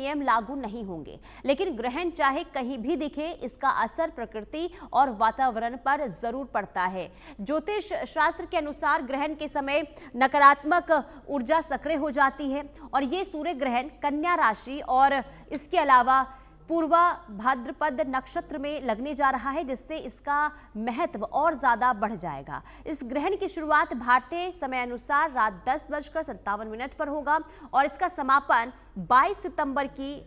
नियम लागू नहीं होंगे, लेकिन ग्रहण चाहे कहीं भी दिखे, इसका असर प्रकृति और वातावरण पर जरूर पड़ता है। ज्योतिष शास्त्र के अनुसार ग्रहण के समय नकारात्मक ऊर्जा सक्रिय हो जाती है और ये सूर्य ग्रहण कन्या राशि और इसके अलावा पूर्वा भाद्रपद नक्षत्र में लगने जा रहा है, जिससे इसका महत्व और ज्यादा बढ़ जाएगा। इस ग्रहण की शुरुआत भारतीय समय अनुसार रात 10:57 पर होगा और इसका समापन 22 सितंबर की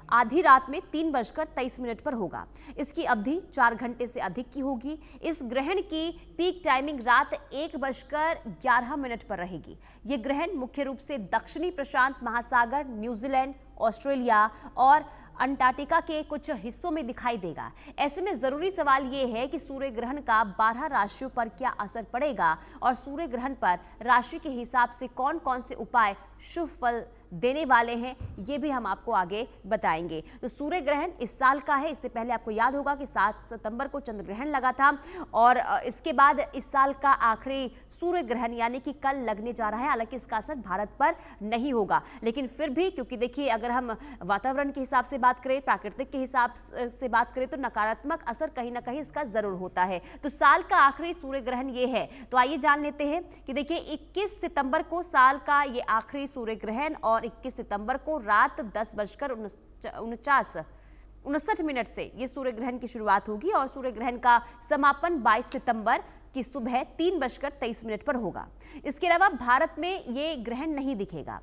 आधी रात में 3:23 पर होगा। इसकी अवधि 4 घंटे से अधिक की होगी। इस ग्रहण की पीक टाइमिंग रात 1:11 पर रहेगी। यह ग्रहण मुख्य रूप से दक्षिणी प्रशांत महासागर, न्यूजीलैंड, ऑस्ट्रेलिया और अंटार्कटिका के कुछ हिस्सों में दिखाई देगा। ऐसे में जरूरी सवाल यह है कि सूर्य ग्रहण का 12 राशियों पर क्या असर पड़ेगा और सूर्य ग्रहण पर राशि के हिसाब से कौन कौन से उपाय शुभ फल देने वाले हैं, ये भी हम आपको आगे बताएंगे। तो सूर्य ग्रहण इस साल का है। इससे पहले आपको याद होगा कि 7 सितंबर को चंद्र ग्रहण लगा था और इसके बाद इस साल का आखिरी सूर्य ग्रहण यानी कि कल लगने जा रहा है। हालांकि इसका असर भारत पर नहीं होगा, लेकिन फिर भी क्योंकि देखिए अगर हम वातावरण के हिसाब से बात करें, प्राकृतिक के हिसाब से बात करें तो नकारात्मक असर कहीं ना कहीं इसका जरूर होता है। तो साल का आखिरी सूर्य ग्रहण ये है। तो आइए जान लेते हैं कि देखिए 21 सितंबर को साल का ये आखिरी सूर्य ग्रहण और 21 सितंबर को रात 10:59 से ये सूर्य ग्रहण की शुरुआत होगी और सूर्य ग्रहण का समापन 22 सितंबर की सुबह 3:23 पर होगा। इसके अलावा भारत में ये ग्रहण नहीं दिखेगा।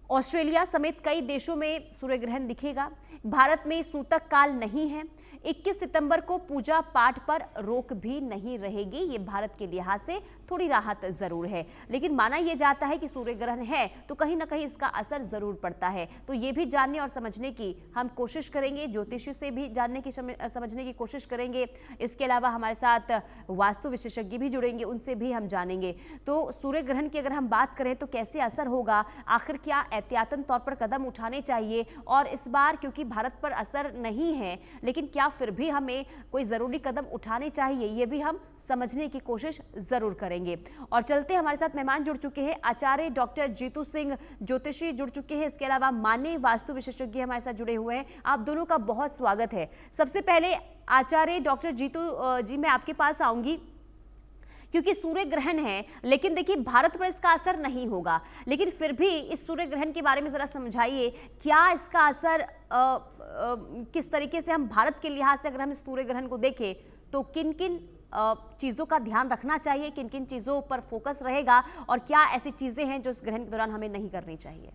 ऑस्ट्रेलिया समेत कई देशों में सूर्य ग्रहण दिखेगा। भारत में सूतक काल नहीं है। 21 सितंबर को पूजा पाठ पर रोक भी नहीं रहेगी। ये भारत के लिहाज से थोड़ी राहत जरूर है, लेकिन माना यह जाता है कि सूर्य ग्रहण है तो कहीं ना कहीं इसका असर जरूर पड़ता है। तो ये भी जानने और समझने की हम कोशिश करेंगे, ज्योतिषी से भी जानने की समझने की कोशिश करेंगे। इसके अलावा हमारे साथ वास्तु विशेषज्ञ भी जुड़ेंगे, उनसे भी हम जानेंगे। तो सूर्य ग्रहण की अगर हम बात करें तो कैसे असर होगा, आखिर क्या एहतियातन तौर पर कदम उठाने चाहिए, और इस बार क्योंकि भारत पर असर नहीं है लेकिन क्या फिर भी हमें कोई जरूरी कदम उठाने चाहिए, ये भी हम समझने की कोशिश जरूर करेंगे। और चलते हमारे साथ मेहमान जुड़ चुके हैं, आचार्य डॉक्टर जीतू सिंह ज्योतिषी जुड़ चुके हैं। इसके अलावा मान्य वास्तु विशेषज्ञ हमारे साथ जुड़े हुए हैं। आप दोनों का बहुत स्वागत है। सबसे पहले आचार्य डॉक्टर जीतू जी मैं आपके पास आऊंगी, क्योंकि सूर्य ग्रहण है लेकिन देखिए भारत पर इसका असर नहीं होगा, लेकिन फिर भी इस सूर्य ग्रहण के बारे में जरा समझाइए, क्या इसका असर किस तरीके से हम भारत के लिहाज से अगर हम इस सूर्य ग्रहण को देखें तो किन किन चीज़ों का ध्यान रखना चाहिए, किन किन चीज़ों पर फोकस रहेगा और क्या ऐसी चीज़ें हैं जो इस ग्रहण के दौरान हमें नहीं करनी चाहिए?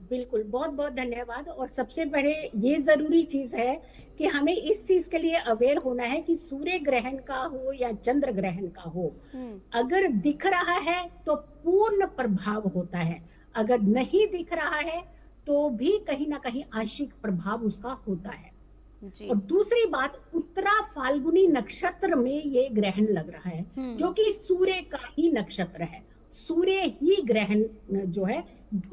बिल्कुल, बहुत बहुत धन्यवाद। और सबसे बड़े ये जरूरी चीज है कि हमें इस चीज के लिए अवेयर होना है कि सूर्य ग्रहण का हो या चंद्र ग्रहण का हो, अगर दिख रहा है तो पूर्ण प्रभाव होता है, अगर नहीं दिख रहा है तो भी कहीं ना कहीं आंशिक प्रभाव उसका होता है। और दूसरी बात, उत्तरा फाल्गुनी नक्षत्र में ये ग्रहण लग रहा है जो कि सूर्य का ही नक्षत्र है। सूर्य ही ग्रहण जो है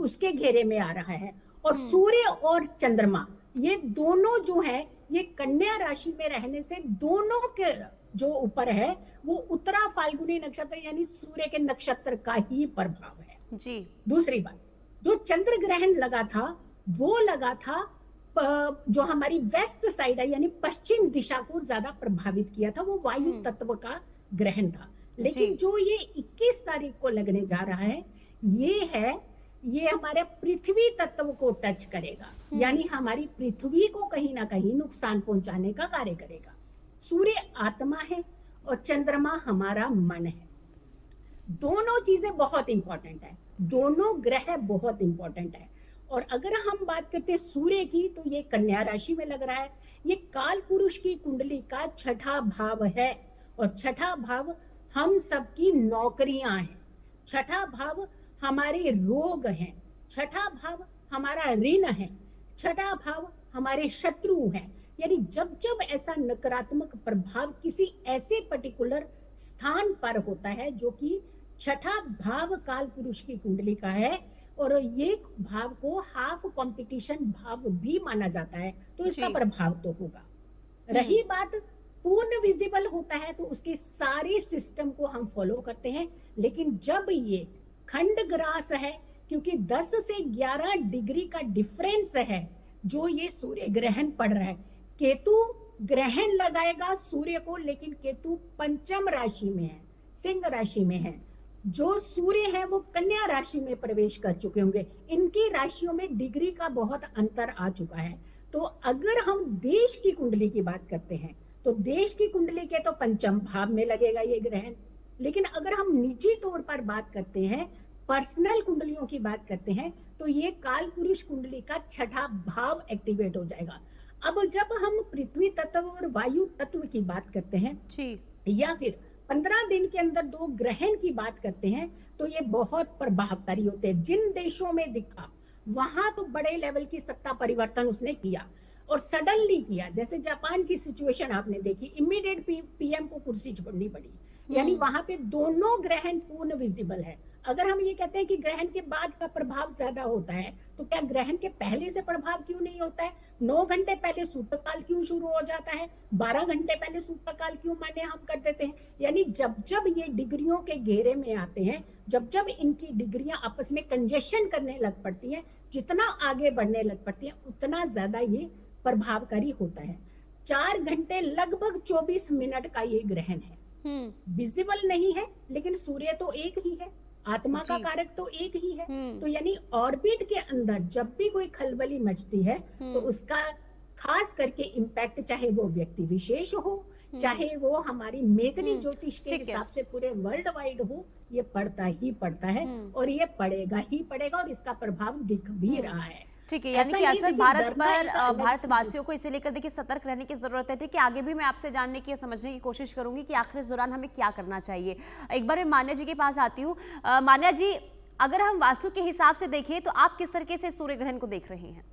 उसके घेरे में आ रहा है और सूर्य और चंद्रमा ये दोनों जो है ये कन्या राशि में रहने से दोनों के जो ऊपर है वो उत्तरा फाल्गुनी नक्षत्र यानी सूर्य के नक्षत्र का ही प्रभाव है जी। दूसरी बात, जो चंद्र ग्रहण लगा था वो लगा था जो हमारी वेस्ट साइड है यानी पश्चिम दिशा को ज्यादा प्रभावित किया था, वो वायु तत्व का ग्रहण था। लेकिन जो ये 21 तारीख को लगने जा रहा है ये हमारे पृथ्वी तत्व को टच करेगा, यानी हमारी पृथ्वी को कहीं ना कहीं नुकसान पहुंचाने का कार्य करेगा। सूर्य आत्मा है और चंद्रमा हमारा मन है। दोनों चीजें बहुत इंपॉर्टेंट है, दोनों ग्रह बहुत इंपॉर्टेंट है। और अगर हम बात करते हैं सूर्य की तो ये कन्या राशि में लग रहा है। ये काल पुरुष की कुंडली का 6ठा भाव है और 6ठा भाव हम सबकी नौकरियां हैं, 6ठा भाव हमारे रोग हैं, 6ठा भाव हमारा ऋण है, 6ठा भाव हमारे शत्रु हैं। यानी जब जब ऐसा नकारात्मक प्रभाव किसी ऐसे पर्टिकुलर स्थान पर होता है जो कि 6ठा भाव काल पुरुष की कुंडली का है और ये भाव को हाफ कंपटीशन भाव भी माना जाता है, तो इसका प्रभाव तो होगा। रही बात पूर्ण विजिबल होता है तो उसके सारे सिस्टम को हम फॉलो करते हैं, लेकिन जब ये खंड ग्रास है क्योंकि 10 से 11 डिग्री का डिफरेंस है जो ये सूर्य ग्रहण पड़ रहा है। केतु ग्रहण लगाएगा सूर्य को, लेकिन केतु पंचम राशि में है, सिंह राशि में है। जो सूर्य है वो कन्या राशि में प्रवेश कर चुके होंगे। इनकी राशियों में डिग्री का बहुत अंतर आ चुका है। तो अगर हम देश की कुंडली की बात करते हैं तो देश की कुंडली के तो पंचम भाव में लगेगा ये ग्रहण। लेकिन अगर हम निजी तौर पर बात करते हैं, पर्सनल कुंडलियों की बात करते हैं, तो ये काल पुरुष कुंडली का छठा भाव एक्टिवेट हो जाएगा। अब जब हम पृथ्वी तत्व और वायु तत्व की बात करते हैं जी। या फिर 15 दिन के अंदर 2 ग्रहण की बात करते हैं, तो ये बहुत प्रभावकारी होते हैं। जिन देशों में दिखा वहां तो बड़े लेवल की सत्ता परिवर्तन उसने किया और सडनली किया। जैसे जापान की सिचुएशन आपने देखी, इमीडिएट पीएम को कुर्सी छोड़नी पड़ी, यानी वहां पे दोनों ग्रहण पूर्ण विजिबल है। अगर हम ये कहते हैं कि ग्रहण के बाद का प्रभाव ज्यादा होता है, तो क्या ग्रहण के पहले से प्रभाव क्यों नहीं होता है? 9 घंटे पहले सूतकाल क्यों शुरू हो जाता है? 12 घंटे पहले सूतकाल क्यों माने हम कर देते हैं? यानी जब जब ये डिग्रियों के घेरे में आते हैं, जब जब इनकी डिग्रियां आपस में कंजेशन करने लग पड़ती हैं, जितना आगे बढ़ने लग पड़ती हैं, उतना ज्यादा ये प्रभावकारी होता है। 4 घंटे लगभग 24 मिनट का ये ग्रहण है। विजिबल नहीं है, लेकिन सूर्य तो एक ही है, आत्मा का कारक तो एक ही है। तो यानी ऑर्बिट के अंदर जब भी कोई खलबली मचती है तो उसका खास करके इम्पैक्ट, चाहे वो व्यक्ति विशेष हो, चाहे वो हमारी मेघनी ज्योतिष के हिसाब से पूरे वर्ल्ड वाइड हो, ये पड़ता ही पड़ता है और ये पड़ेगा ही पड़ेगा और इसका प्रभाव दिख भी रहा है। ठीक है, यानी कि असर भारत पर भारतवासियों को इसे लेकर देखिए सतर्क रहने की जरूरत है। ठीक है, आगे भी मैं आपसे जानने की समझने की कोशिश करूंगी कि आखिर इस दौरान हमें क्या करना चाहिए। एक बार मैं मान्या जी के पास आती हूँ। मान्या जी, अगर हम वास्तु के हिसाब से देखें तो आप किस तरीके से सूर्य ग्रहण को देख रहे हैं?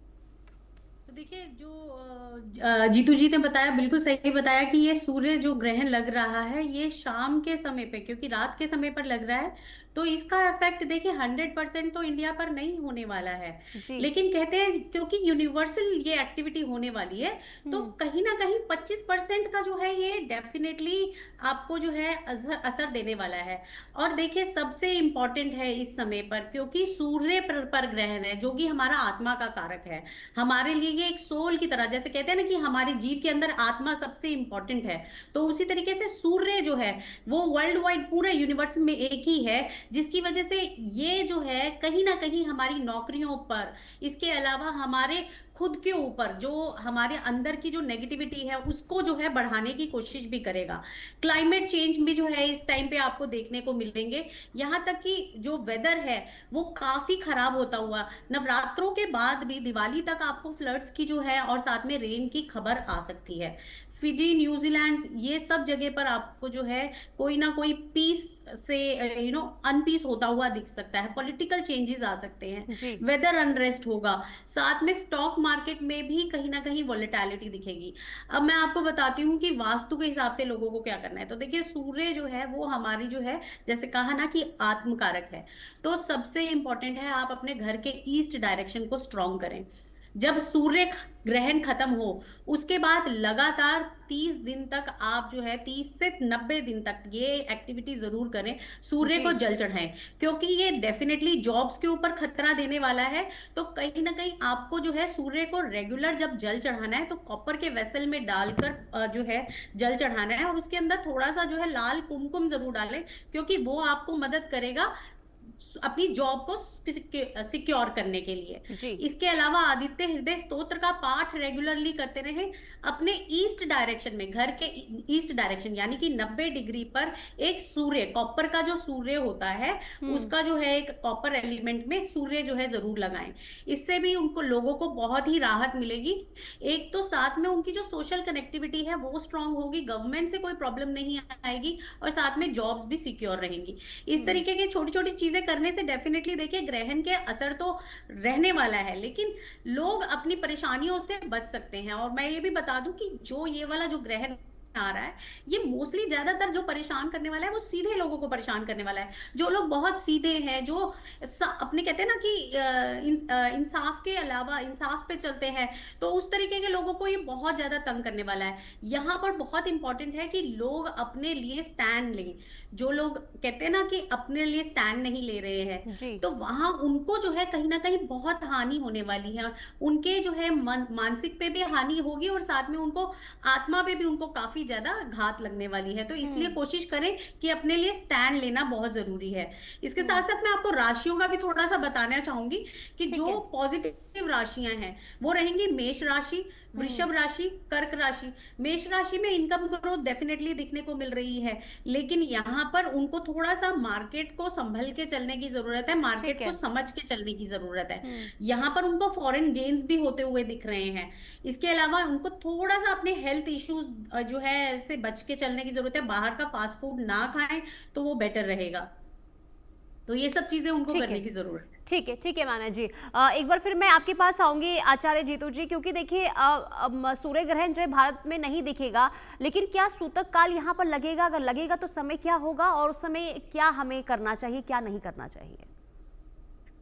तो देखिए, जो जीतू जी ने बताया बिल्कुल सही बताया कि ये सूर्य जो ग्रहण लग रहा है ये शाम के समय पे, क्योंकि रात के समय पर लग रहा है, तो इसका इफेक्ट देखिए 100% तो इंडिया पर नहीं होने वाला है। लेकिन कहते हैं क्योंकि यूनिवर्सल ये एक्टिविटी होने वाली है, तो कहीं ना कहीं 25% का जो है ये डेफिनेटली आपको जो है असर देने वाला है। और देखिए सबसे इम्पोर्टेंट है इस समय पर, क्योंकि सूर्य पर ग्रहण है जो कि हमारा आत्मा का कारक है। हमारे लिए ये एक सोल की तरह, जैसे कहते हैं ना कि हमारे जीव के अंदर आत्मा सबसे इंपॉर्टेंट है, तो उसी तरीके से सूर्य जो है वो वर्ल्ड वाइड पूरे यूनिवर्स में एक ही है, जिसकी वजह से ये जो है कहीं ना कहीं हमारी नौकरियों पर, इसके अलावा हमारे खुद के ऊपर जो हमारे अंदर की जो नेगेटिविटी है उसको जो है बढ़ाने की कोशिश भी करेगा। क्लाइमेट चेंज भी जो है इस टाइम पे आपको देखने को मिलेंगे। यहाँ तक कि जो वेदर है वो काफी खराब होता हुआ, नवरात्रों के बाद भी दिवाली तक आपको फ्लड्स की जो है और साथ में रेन की खबर आ सकती है। फिजी, न्यूजीलैंड, ये सब जगह पर आपको जो है कोई ना कोई पीस से अनपीस होता हुआ दिख सकता है। पॉलिटिकल चेंजेस आ सकते हैं, वेदर अनरेस्ट होगा, साथ में स्टॉक मार्केट में भी कहीं ना कहीं वॉलेटिलिटी दिखेगी। अब मैं आपको बताती हूँ कि वास्तु के हिसाब से लोगों को क्या करना है। तो देखिए सूर्य जो है वो हमारी जो है, जैसे कहा ना कि आत्मकारक है, तो सबसे इंपॉर्टेंट है आप अपने घर के ईस्ट डायरेक्शन को स्ट्रॉन्ग करें। जब सूर्य ग्रहण खत्म हो उसके बाद लगातार 30 दिन तक आप जो है 30 से 90 दिन तक ये एक्टिविटी जरूर करें, सूर्य को जल चढ़ाएं, क्योंकि ये डेफिनेटली जॉब्स के ऊपर खतरा देने वाला है। तो कहीं ना कहीं आपको जो है सूर्य को रेगुलर जब जल चढ़ाना है तो कॉपर के वेसल में डालकर जो है जल चढ़ाना है, और उसके अंदर थोड़ा सा जो है लाल कुमकुम जरूर डालें, क्योंकि वो आपको मदद करेगा अपनी जॉब को सिक्योर करने के लिए। इसके अलावा आदित्य हृदय स्तोत्र का पाठ रेगुलरली करते रहें। अपने ईस्ट डायरेक्शन में, घर के ईस्ट डायरेक्शन यानी कि 90 डिग्री पर एक सूर्य, कॉपर का जो सूर्य होता है उसका जो है एक कॉपर एलिमेंट में सूर्य जो है जरूर लगाएं। इससे भी उनको, लोगों को बहुत ही राहत मिलेगी। एक तो साथ में उनकी जो सोशल कनेक्टिविटी है वो स्ट्रांग होगी, गवर्नमेंट से कोई प्रॉब्लम नहीं आएगी, और साथ में जॉब्स भी सिक्योर रहेंगी। इस तरीके की छोटी छोटी चीजें करने से डेफिनेटली देखिए ग्रहण के असर तो रहने वाला है, लेकिन लोग अपनी परेशानियों से बच सकते हैं। और मैं ये भी बता दूं कि जो ये वाला जो ग्रहण आ रहा है, ये मोस्टली ज्यादातर जो परेशान करने वाला है वो सीधे लोगों को परेशान करने वाला है। जो लोग बहुत सीधे हैं, जो अपने कहते हैं ना कि इंसाफ के अलावा इंसाफ पे चलते हैं, तो उस तरीके के लोगों को ये बहुत ज्यादा तंग करने वाला है। यहाँ पर बहुत इंपॉर्टेंट है कि लोग अपने लिए स्टैंड लें। जो लोग कहते हैं ना कि अपने लिए स्टैंड नहीं ले रहे हैं, जी। तो वहां उनको जो है कहीं ना कहीं बहुत हानि होने वाली है। उनके जो है मानसिक पे भी हानि होगी, और साथ में उनको आत्मा पे भी उनको काफी ज्यादा घात लगने वाली है। तो इसलिए कोशिश करें कि अपने लिए स्टैंड लेना बहुत जरूरी है। इसके साथ साथ मैं आपको राशियों का भी थोड़ा सा बताना चाहूंगी कि ठीक जो है। पॉजिटिव राशियां हैं वो रहेंगी मेष राशि, वृषभ राशि, कर्क राशि। मेष राशि में इनकम ग्रोथ डेफिनेटली दिखने को मिल रही है, लेकिन यहाँ पर उनको थोड़ा सा मार्केट को संभल के चलने की जरूरत है, ठीक मार्केट को है। समझ के चलने की जरूरत है। यहाँ पर उनको फॉरेन गेन्स भी होते हुए दिख रहे हैं। इसके अलावा उनको थोड़ा सा अपने हेल्थ इश्यूज जो है से बच के चलने की जरूरत है। बाहर का फास्ट फूड ना खाएं तो वो बेटर रहेगा। तो ये सब चीजें उनको ठीक है। करने की जरूरत है। ठीक है माना जी। एक बार फिर मैं आपके पास आऊंगी आचार्य जीतू जी, क्योंकि देखिए सूर्य ग्रहण जो है भारत में नहीं दिखेगा, लेकिन क्या सूतक काल यहाँ पर लगेगा? अगर लगेगा तो समय क्या होगा, और उस समय क्या हमें करना चाहिए, क्या नहीं करना चाहिए?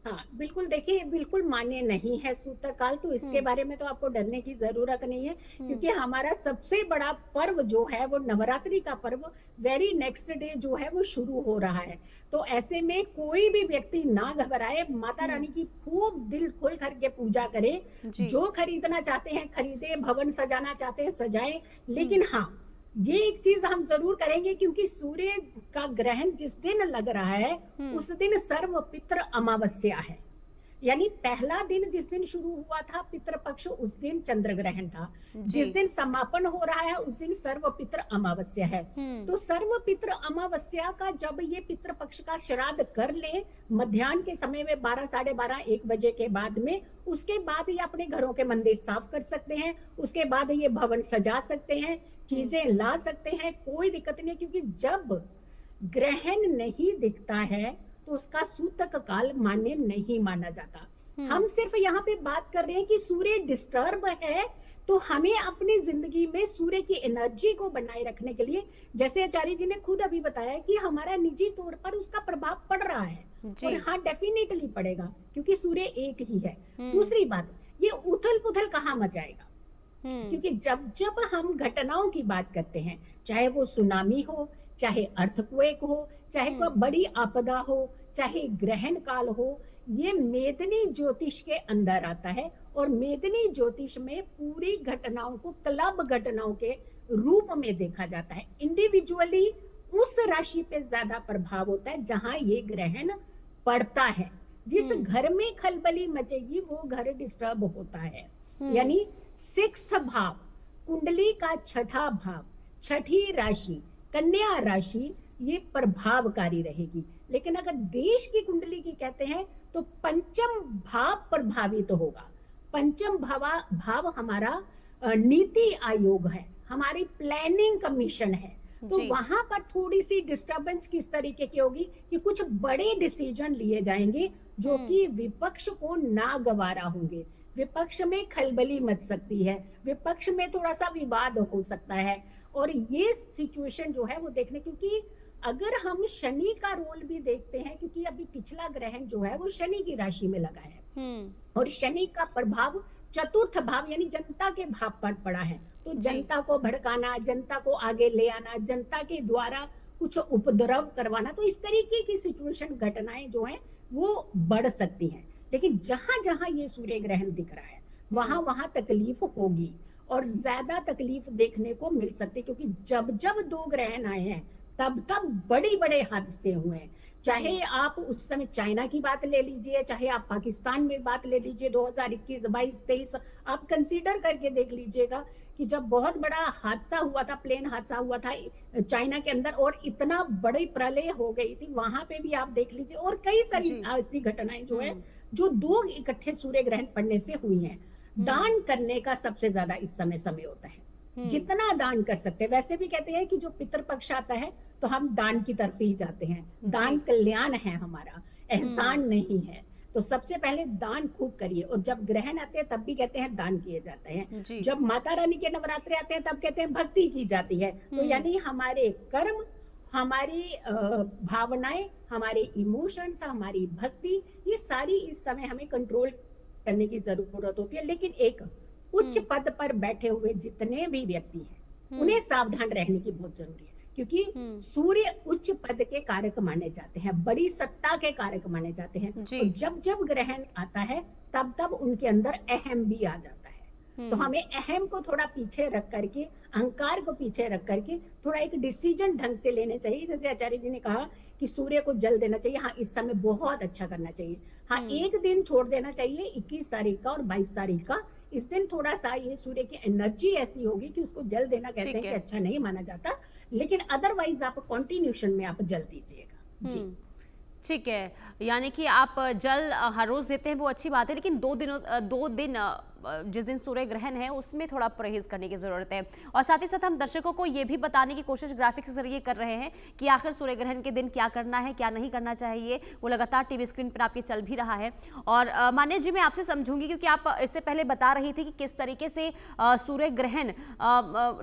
हाँ बिल्कुल, देखिए बिल्कुल मान्य नहीं है सूतक काल, तो इसके बारे में तो आपको डरने की जरूरत नहीं है, क्योंकि हमारा सबसे बड़ा पर्व जो है वो नवरात्रि का पर्व वेरी नेक्स्ट डे जो है वो शुरू हो रहा है। तो ऐसे में कोई भी व्यक्ति ना घबराए, माता रानी की खूब दिल खोल करके पूजा करे। जो खरीदना चाहते हैं खरीदे, भवन सजाना चाहते हैं सजाएं, लेकिन हाँ ये एक चीज हम जरूर करेंगे, क्योंकि सूर्य का ग्रहण जिस दिन लग रहा है उस दिन सर्व पितृ अमावस्या है। यानी पहला दिन जिस दिन शुरू हुआ था पितृपक्ष, उस दिन चंद्र ग्रहण था। जिस दिन समापन हो रहा है उस दिन सर्व पितृ अमावस्या है। तो सर्व पितृ अमावस्या का जब ये पितृपक्ष का श्राद्ध कर ले मध्याह्न के समय में 12, 12:30, 1 बजे के बाद में, उसके बाद ये अपने घरों के मंदिर साफ कर सकते हैं। उसके बाद ये भवन सजा सकते हैं, चीजें ला सकते हैं, कोई दिक्कत नहीं। क्योंकि जब ग्रहण नहीं दिखता है तो उसका सूतक काल मान्य नहीं माना जाता। हम सिर्फ यहाँ पे बात कर रहे हैं कि सूर्य डिस्टर्ब है, तो हमें अपनी जिंदगी में सूर्य की एनर्जी को बनाए रखने के लिए, जैसे आचार्य जी ने खुद अभी बताया कि हमारा निजी तौर पर उसका प्रभाव पड़ रहा है, और हाँ डेफिनेटली पड़ेगा, क्योंकि सूर्य एक ही है। दूसरी बात, ये उथल पुथल कहाँ मचाएगा? क्योंकि जब जब हम घटनाओं की बात करते हैं, चाहे वो सुनामी हो, चाहे अर्थक्वेक हो, चाहे कोई बड़ी आपदा हो, चाहे ग्रहण काल हो, ये मेदिनी ज्योतिष के अंदर आता है। और मेदिनी ज्योतिष में पूरी घटनाओं को क्लब घटनाओं के रूप में देखा जाता है। इंडिविजुअली उस राशि पे ज्यादा प्रभाव होता है जहां ये ग्रहण पड़ता है। जिस घर में खलबली मचेगी वो घर डिस्टर्ब होता है। यानी 6th भाव, कुंडली का 6ठा भाव, 6ठी राशि कन्या राशि, ये प्रभावकारी रहेगी। लेकिन अगर देश की कुंडली की कहते हैं तो 5म भाव प्रभावित तो होगा। 5म भाव हमारा नीति आयोग है, हमारी प्लानिंग कमीशन है। तो वहां पर थोड़ी सी डिस्टरबेंस किस तरीके की होगी कि कुछ बड़े डिसीजन लिए जाएंगे जो कि विपक्ष को नागवारा होंगे। विपक्ष में खलबली मच सकती है, विपक्ष में थोड़ा सा विवाद हो सकता है। और ये सिचुएशन जो है वो देखने, क्योंकि अगर हम शनि का रोल भी देखते हैं, क्योंकि अभी पिछला ग्रहण जो है वो शनि की राशि में लगा है, और शनि का प्रभाव 4th भाव यानी जनता के भाव पर पड़ा है। तो जनता को भड़काना, जनता को आगे ले आना, जनता के द्वारा कुछ उपद्रव करवाना, तो इस तरीके की सिचुएशन घटनाएं जो है वो बढ़ सकती हैं। लेकिन जहां जहां ये सूर्य ग्रहण दिख रहा है वहां वहां तकलीफ होगी, और ज्यादा तकलीफ देखने को मिल सकती है। क्योंकि जब जब 2 ग्रहण आए हैं तब तब बड़े बड़े हादसे हुए हैं। चाहे आप उस समय चाइना की बात ले लीजिए, चाहे आप पाकिस्तान में बात ले लीजिए, 2021, 22, 23 आप कंसीडर करके देख लीजिएगा कि जब बहुत बड़ा हादसा हुआ था, प्लेन हादसा हुआ था चाइना के अंदर, और इतना बड़ी प्रलय हो गई थी, वहां पे भी आप देख लीजिए। और कई सारी ऐसी घटनाएं जो है जो 2 इकट्ठे सूर्य ग्रहण पड़ने से हुई हैं। दान करने का सबसे ज्यादा इस समय होता है, जितना दान कर सकते हैं। वैसे भी कहते हैं कि जो पितृपक्ष आता है तो हम दान की तरफ ही जाते हैं, दान कल्याण है हमारा, एहसान नहीं है। तो सबसे पहले दान खूब करिए। और जब ग्रहण आते हैं तब भी कहते हैं दान किए जाते हैं। जी। जब माता रानी के नवरात्रे आते हैं तब कहते हैं भक्ति की जाती है। तो यानी हमारे कर्म, हमारी भावनाएं, हमारे इमोशंस, हमारी भक्ति, ये सारी इस समय हमें कंट्रोल करने की जरूरत होती है। लेकिन एक उच्च पद पर बैठे हुए जितने भी व्यक्ति हैं उन्हें सावधान रहने की बहुत जरूरी है, क्योंकि सूर्य उच्च पद के कारक माने जाते हैं, बड़ी सत्ता के कारक माने जाते हैं। तो जब जब ग्रहण आता है तब तब उनके अंदर अहम भी आ जाता है। तो हमें अहम को थोड़ा पीछे रख करके, अहंकार को पीछे रख करके थोड़ा एक डिसीजन ढंग से लेने चाहिए। जैसे आचार्य जी ने कहा कि सूर्य को जल देना चाहिए, हाँ इस समय बहुत अच्छा करना चाहिए। हाँ एक दिन छोड़ देना चाहिए, 21 तारीख का और 22 तारीख का। इस दिन थोड़ा सा ये सूर्य की एनर्जी ऐसी होगी कि उसको जल देना कहते हैं कि अच्छा नहीं माना जाता, लेकिन अदरवाइज आप कंटिन्यूशन में आप जल दीजिएगा। जी ठीक है, यानी कि आप जल हर रोज देते हैं वो अच्छी बात है, लेकिन 2 दिन जिस दिन सूर्य ग्रहण है उसमें थोड़ा परहेज करने की जरूरत है। और साथ ही साथ हम दर्शकों को ये भी बताने की कोशिश ग्राफिक्स के जरिए कर रहे हैं कि आखिर सूर्य ग्रहण के दिन क्या करना है, क्या नहीं करना चाहिए, वो लगातार टीवी स्क्रीन पर आपके चल भी रहा है। और मान्या जी, मैं आपसे समझूंगी क्योंकि आप इससे पहले बता रही थी कि किस तरीके से सूर्य ग्रहण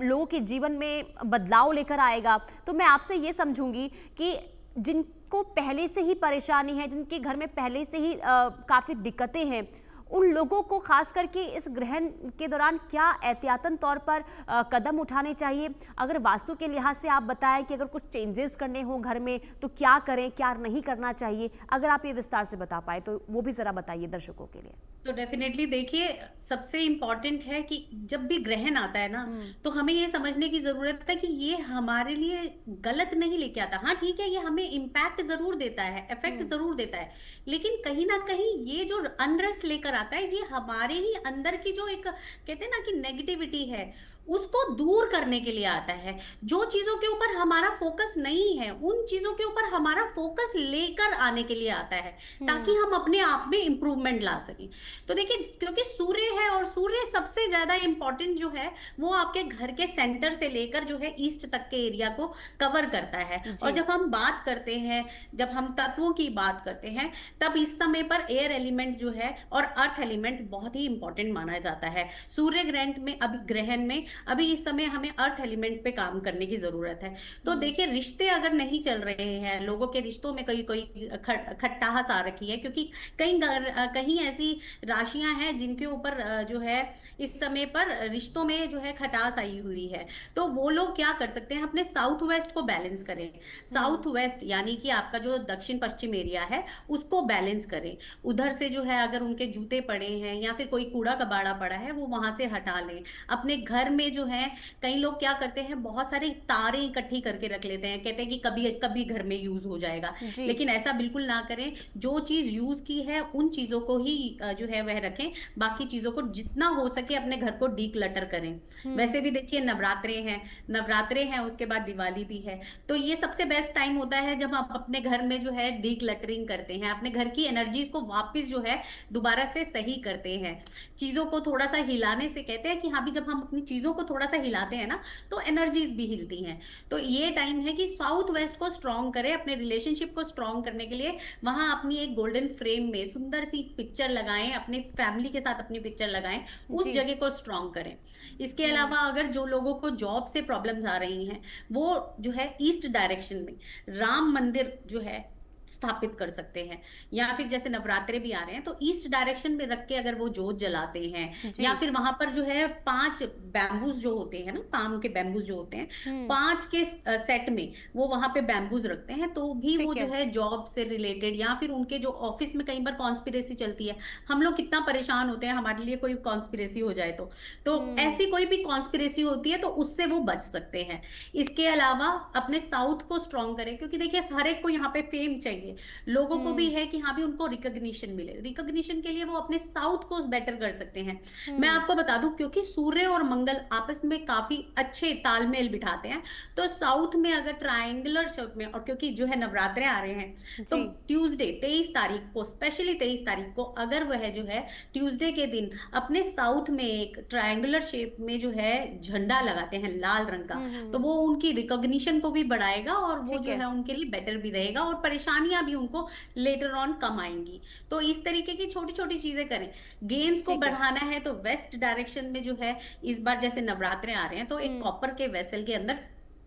लोगों के जीवन में बदलाव लेकर आएगा। तो मैं आपसे ये समझूंगी कि जिनको पहले से ही परेशानी है, जिनके घर में पहले से ही काफ़ी दिक्कतें हैं, उन लोगों को खास करके इस ग्रहण के दौरान क्या एहतियातन तौर पर कदम उठाने चाहिए? अगर वास्तु के लिहाज से आप बताएं कि अगर कुछ चेंजेस करने हो घर में तो क्या करें, क्या नहीं करना चाहिए, अगर आप ये विस्तार से बता पाए तो वो भी जरा बताइए दर्शकों के लिए। तो डेफिनेटली देखिए, सबसे इम्पॉर्टेंट है कि जब भी ग्रहण आता है ना, तो हमें ये समझने की जरूरत है कि ये हमारे लिए गलत नहीं लेके आता। हाँ ठीक है, ये हमें इम्पैक्ट जरूर देता है, इफेक्ट जरूर देता है, लेकिन कहीं ना कहीं ये जो अनरेस्ट लेकर आता है, ये हमारे ही अंदर की जो एक कहते हैं ना कि नेगेटिविटी है, उसको दूर करने के लिए आता है। जो चीजों के ऊपर हमारा फोकस नहीं है, उन चीजों के ऊपर हमारा फोकस लेकर आने के लिए आता है, ताकि हम अपने आप में इंप्रूवमेंट ला सकें। तो देखिए, क्योंकि सूर्य है और सूर्य सबसे ज्यादा इंपॉर्टेंट जो है वो आपके घर के सेंटर से लेकर जो है ईस्ट तक के एरिया को कवर करता है। और जब हम बात करते हैं, जब हम तत्वों की बात करते हैं, तब इस समय पर एयर एलिमेंट जो है और अर्थ एलिमेंट बहुत ही इंपॉर्टेंट माना जाता है। सूर्य ग्रहण में, अभी ग्रहण में अभी इस समय हमें अर्थ एलिमेंट पे काम करने की जरूरत है। तो देखिए, रिश्ते अगर नहीं चल रहे हैं, लोगों के रिश्तों में कोई खटास आ रखी है, क्योंकि कहीं ऐसी राशियां हैं जिनके ऊपर जो है इस समय पर रिश्तों में जो है खटास आई हुई है, तो वो लोग क्या कर सकते हैं, अपने साउथ वेस्ट को बैलेंस करें। साउथ वेस्ट यानी कि आपका जो दक्षिण पश्चिम एरिया है उसको बैलेंस करें। उधर से जो है अगर उनके जूते पड़े हैं या फिर कोई कूड़ा कबाड़ा पड़ा है वो वहां से हटा लें। अपने घर में जो है, कई लोग क्या करते हैं, बहुत सारी तारें इकट्ठी करके रख लेते हैं, कहते हैं कि कभी कभी घर में यूज हो जाएगा, लेकिन ऐसा बिल्कुल ना करें। जो चीज यूज की है उन चीजों को ही जो है वह रखें, बाकी चीजों को जितना हो सके अपने घर को डीक्लटर करें। वैसे भी देखिए, नवरात्रे हैं, उसके बाद दिवाली भी है, तो ये सबसे बेस्ट टाइम होता है जब आप अपने घर में जो है डीक्लटरिंग करते हैं, अपने घर की एनर्जीज को वापस जो है दोबारा से सही करते हैं। चीजों को थोड़ा सा हिलाने से, कहते हैं कि हाँ भी जब हम अपनी चीजों को थोड़ा सा हिलाते हैं ना तो एनर्जीज भी हिलती हैं। तो ये टाइम है कि साउथ वेस्ट को स्ट्रॉन्ग करें, अपने रिलेशनशिप को स्ट्रॉन्ग करने के लिए वहां अपनी एक गोल्डन फ्रेम में सुंदर सी पिक्चर लगाएं, अपने फैमिली के साथ अपनी पिक्चर लगाएं, उस जगह को स्ट्रॉन्ग करें। इसके अलावा अगर जो लोगों को जॉब से प्रॉब्लम्स आ रही हैं, वो जो है ईस्ट डायरेक्शन में राम मंदिर जो है स्थापित कर सकते हैं, या फिर जैसे नवरात्रे भी आ रहे हैं तो ईस्ट डायरेक्शन में रख के अगर वो जोत जलाते हैं, या फिर वहां पर जो है 5 बैम्बूज जो होते हैं ना, पाम के बैम्बूज जो होते हैं, 5 के सेट में वो वहां पे बैम्बूज रखते हैं, तो भी वो जो है जॉब से रिलेटेड, या फिर उनके जो ऑफिस में कई बार कॉन्स्पिरेसी चलती है, हम लोग कितना परेशान होते हैं हमारे लिए कोई कॉन्स्पिरेसी हो जाए तो ऐसी कोई भी कॉन्स्पिरेसी होती है तो उससे वो बच सकते हैं। इसके अलावा अपने साउथ को स्ट्रॉन्ग करें, क्योंकि देखिए हर एक को यहाँ पे फेम चाहिए, लोगों को भी है कि हाँ भी उनको रिकॉग्निशन मिले। रिकॉग्निशन के लिए वो अपने साउथ को बेटर कर सकते हैं। मैं आपको बता दूं, क्योंकि सूर्य और मंगल आपस में काफी अच्छे तालमेल बिठाते हैं, तो साउथ में अगर ट्रायंगुलर शेप में, और क्योंकि जो है नवरात्रे आ रहे हैं, तो ट्यूसडे 23 तारीख को, स्पेशली 23 तारीख को अगर वह जो है ट्यूसडे के दिन अपने साउथ में एक ट्रायंगुलर शेप में जो है झंडा लगाते हैं लाल रंग का, तो वो उनकी रिकॉग्निशन को भी बढ़ाएगा और वो जो है उनके लिए बेटर भी रहेगा और परेशानियां परेशानियां भी उनको लेटर ऑन कम आएंगी। तो इस तरीके की छोटी छोटी चीजें करें। गेन्स को ठीक है। बढ़ाना है तो वेस्ट डायरेक्शन में जो है, इस बार जैसे नवरात्रे आ रहे हैं तो एक कॉपर के वेसल के अंदर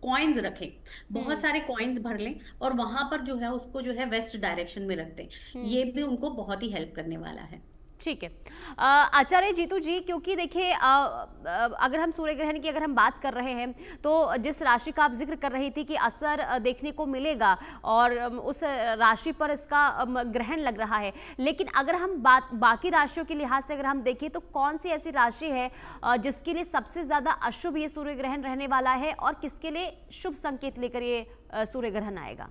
कॉइन्स रखें, बहुत सारे कॉइन्स भर लें और वहां पर जो है उसको जो है वेस्ट डायरेक्शन में रख दें। ये भी उनको बहुत ही हेल्प करने वाला है। ठीक है। आचार्य जीतू जी, क्योंकि देखिए अगर हम सूर्य ग्रहण की अगर हम बात कर रहे हैं तो जिस राशि का आप जिक्र कर रही थी कि असर देखने को मिलेगा और उस राशि पर इसका ग्रहण लग रहा है, लेकिन अगर हम बाकी राशियों के लिहाज से अगर हम देखें तो कौन सी ऐसी राशि है जिसके लिए सबसे ज्यादा अशुभ ये सूर्य ग्रहण रहने वाला है और किसके लिए शुभ संकेत लेकर ये सूर्य ग्रहण आएगा?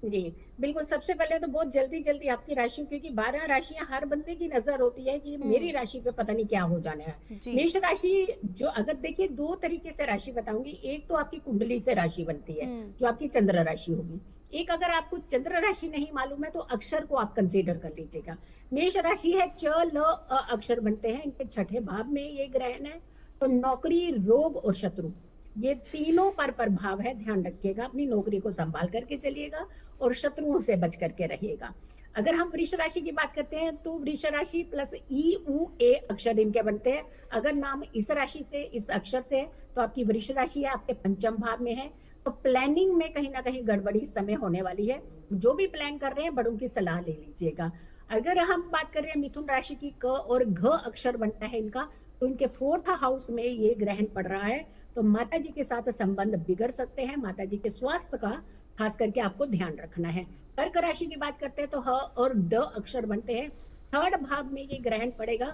जी बिल्कुल। सबसे पहले तो बहुत जल्दी जल्दी आपकी राशि, क्योंकि 12 राशियां हर बंदे की नजर होती है कि मेरी राशि पे पता नहीं क्या हो जाना है। मेष राशि जो, अगर देखिए, दो तरीके से राशि बताऊंगी। एक तो आपकी कुंडली से राशि बनती है जो आपकी चंद्र राशि होगी। एक अगर आपको चंद्र राशि नहीं मालूम है तो अक्षर को आप कंसीडर कर लीजिएगा। मेष राशि है, च ल अ अक्षर बनते हैं, इनके छठे भाव में ये ग्रहण है। तो नौकरी, रोग और शत्रु, ये तीनों पर प्रभाव है। ध्यान रखिएगा, अपनी नौकरी को संभाल करके चलिएगा और शत्रुओं से बच करके रहिएगा। अगर हम वृष राशि की बात करते हैं तो वृष राशि प्लस ई उ ए अक्षर इनके बनते हैं। अगर नाम इस राशि से, इस अक्षर से है तो आपकी वृष राशि है, आपके पंचम भाव में है। तो प्लानिंग में कहीं ना कहीं गड़बड़ी समय होने वाली है। जो भी प्लान कर रहे हैं बड़ों की सलाह ले लीजिएगा। अगर हम बात कर रहे हैं मिथुन राशि की, क और घ अक्षर बनता है इनका, तो इनके 4th हाउस में ये ग्रहण पड़ रहा है। तो माता जी के साथ संबंध बिगड़ सकते हैं। माता जी के स्वास्थ्य का खास करके आपको ध्यान रखना है। कर्क राशि की बात करते हैं तो ह और ड अक्षर बनते हैं। 3rd भाव में ये ग्रहण पड़ेगा।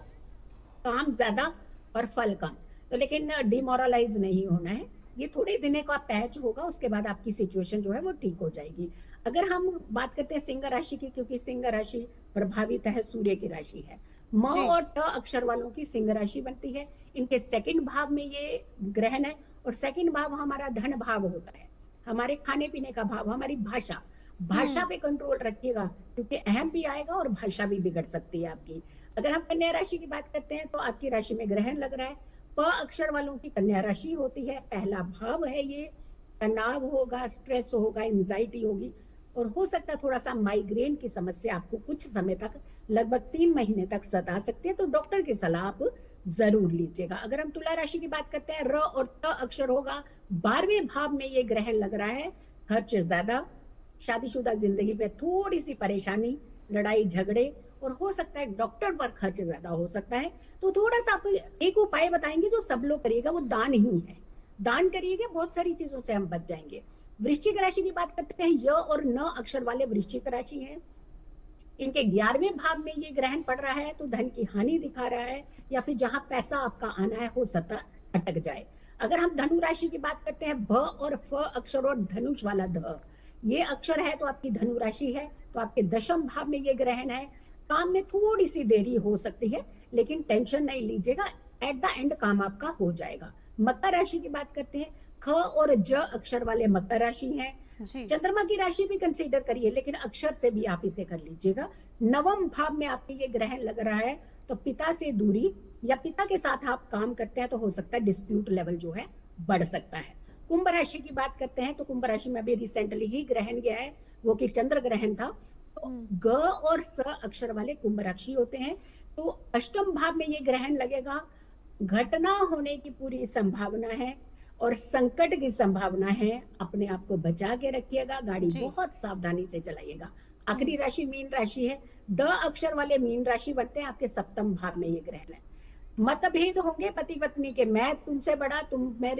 काम ज्यादा और फल कम, तो लेकिन डिमोरलाइज नहीं होना है। ये थोड़े दिनों का पैच होगा, उसके बाद आपकी सिचुएशन जो है वो ठीक हो जाएगी। अगर हम बात करते हैं सिंह राशि की, क्योंकि सिंह राशि प्रभावित है, सूर्य की राशि है। म और ट अक्षर वालों की सिंह राशि बनती है। इनके 2nd भाव में ये ग्रहण है और 2nd भाव हमारा धन भाव होता है, हमारे खाने पीने का भाव, हमारी भाषा पे कंट्रोल रखिएगा, क्योंकि अहम भी आएगा और भाषा भी बिगड़ सकती है आपकी। अगर हम कन्या राशि की बात करते हैं तो आपकी राशि में ग्रहण लग रहा है। प अक्षर वालों की कन्या राशि होती है, पहला भाव है ये। तनाव होगा, स्ट्रेस होगा, एंजाइटी होगी और हो सकता है थोड़ा सा माइग्रेन की समस्या आपको कुछ समय तक, लगभग 3 महीने तक सता सकती है। तो डॉक्टर की सलाह आप जरूर लीजिएगा। अगर हम तुला राशि की बात करते हैं, र और त अक्षर होगा। 12वें भाव में ये ग्रहण लग रहा है। खर्च ज्यादा, शादीशुदा जिंदगी पे थोड़ी सी परेशानी, लड़ाई झगड़े और हो सकता है डॉक्टर पर खर्च ज्यादा हो सकता है। तो थोड़ा सा आप एक उपाय बताएंगे जो सब लोग करिएगा, वो दान ही है। दान करिएगा, बहुत सारी चीजों से हम बच जाएंगे। वृश्चिक राशि की बात करते हैं, य और न अक्षर वाले वृश्चिक राशि है। इनके 11वें भाव में ये ग्रहण पड़ रहा है, तो धन की हानि दिखा रहा है या फिर जहां पैसा आपका आना है हो सकता अटक जाए। अगर हम धनु राशि की बात करते हैं, भ और फ अक्षर और धनुष वाला ध ये अक्षर है तो आपकी धनु राशि है। तो आपके 10वें भाव में ये ग्रहण है। काम में थोड़ी सी देरी हो सकती है, लेकिन टेंशन नहीं लीजिएगा, एट द एंड काम आपका हो जाएगा। मकर राशि की बात करते हैं, ख और ज अक्षर वाले मकर राशि हैं। चंद्रमा की राशि भी कंसीडर करिए, लेकिन अक्षर से भी आप इसे कर लीजिएगा। 9वें भाव में आपके ये ग्रहण लग रहा है, तो पिता से दूरी या पिता के साथ आप काम करते हैं तो हो सकता है डिस्प्यूट लेवल जो है बढ़ सकता है। कुंभ राशि की बात करते हैं तो कुंभ राशि में अभी रिसेंटली ही ग्रहण गया है, वो कि चंद्र ग्रहण था। तो ग और स अक्षर वाले कुंभ राशि होते हैं। तो 8वें भाव में ये ग्रहण लगेगा। घटना होने की पूरी संभावना है और संकट की संभावना है। अपने आप को बचा के रखिएगा, गाड़ी बहुत सावधानी से चलाइएगा। आखिरी राशि मीन राशि है। द अक्षर वाले मीन राशि बनते हैं, आपके 7वें भाव में ये ग्रहण है। मतभेद होंगे पति पत्नी के, मैं तुमसे बड़ा, तुम मेरे